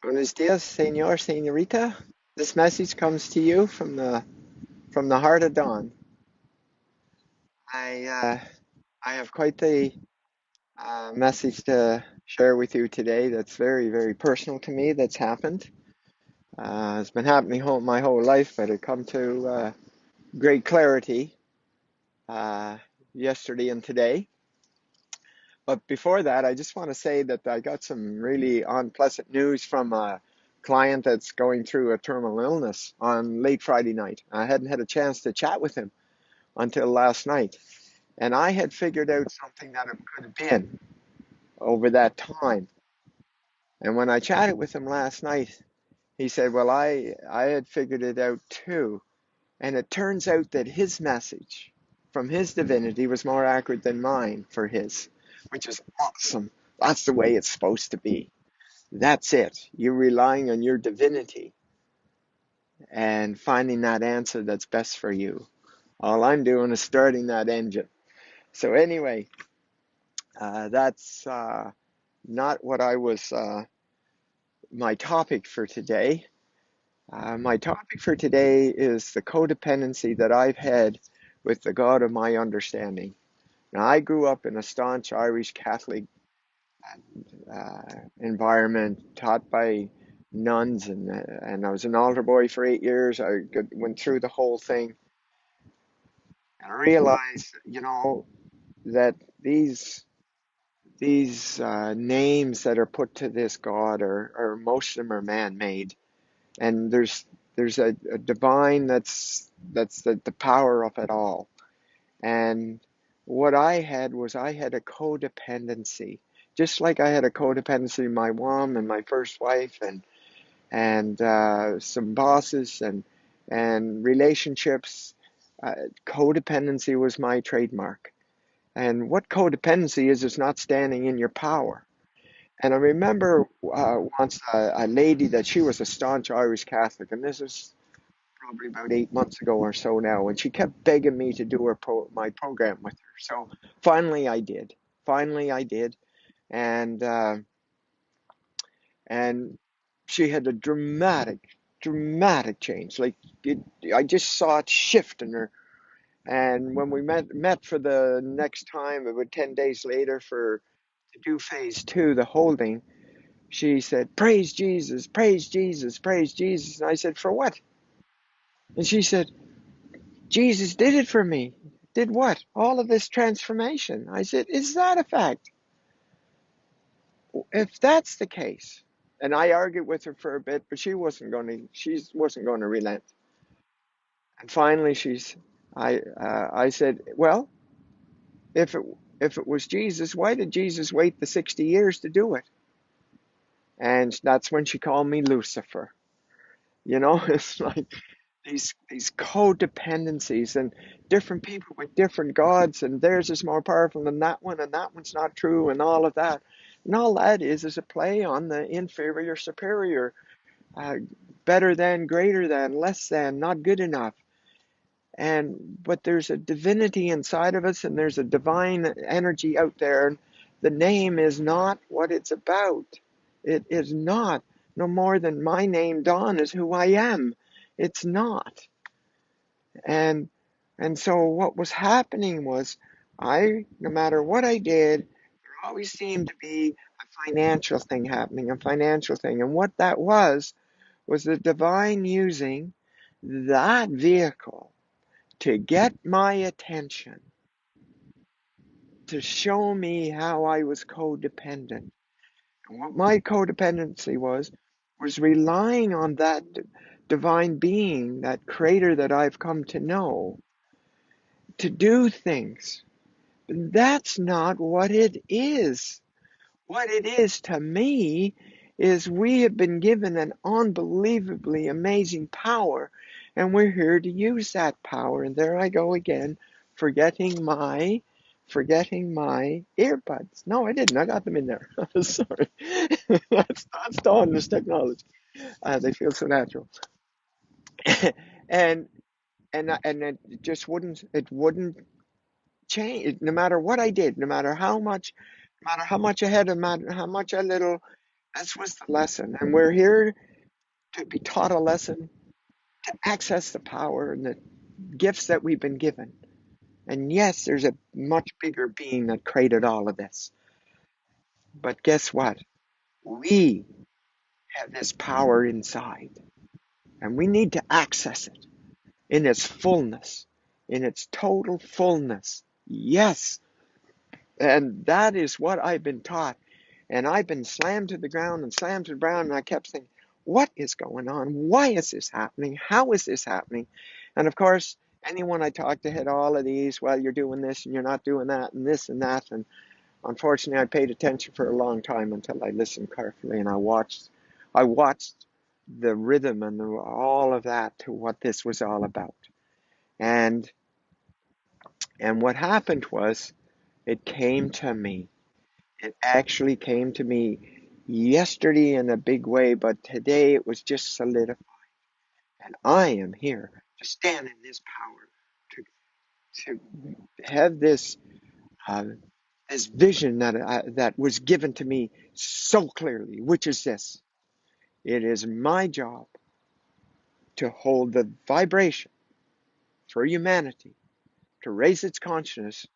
Buenos dias, señor, señorita. This message comes to you from the heart of dawn. I have quite the message to share with you today. That's very very personal to me. That's happened. It's been happening my whole life, but it come to great clarity uh, yesterday and today. But before that, I just want to say that I got some really unpleasant news from a client that's going through a terminal illness on late Friday night. I hadn't had a chance to chat with him until last night. And I had figured out something that it could have been over that time. And when I chatted with him last night, he said, well, I had figured it out too. And it turns out that his message from his divinity was more accurate than mine for his, which is awesome. That's the way it's supposed to be. That's it. You're relying on your divinity and finding that answer that's best for you. All I'm doing is starting that engine. So anyway, that's not what I was my topic for today. My topic for today is the codependency that I've had with the God of my understanding. Now, I grew up in a staunch Irish Catholic environment, taught by nuns, and I was an altar boy for 8 years. Went through the whole thing and realized, that these names that are put to this God are most of them are man-made, and there's a divine that's the power of it all. And what I had a codependency, just like I had a codependency in my mom and my first wife and some bosses and relationships. Codependency was my trademark. And what codependency is not standing in your power. And I remember once a lady that she was a staunch Irish Catholic, and this is probably about 8 months ago or so now, and she kept begging me to do my program with her. So finally I did. Finally I did, and and she had a dramatic change. Like I just saw it shift in her. And when we met for the next time, about 10 days later, to do phase two, the holding, she said, "Praise Jesus, praise Jesus, praise Jesus." And I said, "For what?" And she said, "Jesus did it for me." Did what? All of this transformation. I said, "Is that a fact?" If that's the case, and I argued with her for a bit, but she wasn't going to relent. And finally, I said, "Well, if it was Jesus, why did Jesus wait the 60 years to do it?" And that's when she called me Lucifer. It's like these codependencies and different people with different gods, and theirs is more powerful than that one, and that one's not true, and all of that. And all that is a play on the inferior, superior, uh, better than, greater than, less than, not good enough. But there's a divinity inside of us, and there's a divine energy out there. And the name is not what it's about. It is not. No more than my name, Dawn, is who I am. It's not. And and so what was happening was, no matter what I did, there always seemed to be a financial thing happening, a financial thing. And what that was the divine using that vehicle to get my attention, to show me how I was codependent. And what my codependency was relying on that divine being, that creator that I've come to know, to do things. But that's not what it is. What it is to me is we have been given an unbelievably amazing power, and we're here to use that power. And there I go again, forgetting my earbuds. No, I didn't. I got them in there. Sorry. That's Dawn, this technology. They feel so natural. and and it just wouldn't change. No matter what I did, no matter how much I had, no matter how much a little This was the lesson. And we're here to be taught a lesson, to access the power and the gifts that we've been given. And yes, there's a much bigger being that created all of this. But guess what? We have this power inside, and we need to access it in its fullness, in its total fullness. Yes. And that is what I've been taught. And I've been slammed to the ground and slammed to the ground, and I kept thinking, what is going on? Why is this happening? How is this happening? And of course, anyone I talked to had all of these, well, you're doing this and you're not doing that and this and that. And unfortunately, I paid attention for a long time until I listened carefully and I watched the rhythm and all of that to what this was all about. And and what happened was it came to me. It actually came to me yesterday in a big way, but today it was just solidified. And I am here to stand in this power, to have uh, this vision that was given to me so clearly, which is this: it is my job to hold the vibration for humanity, to raise its consciousness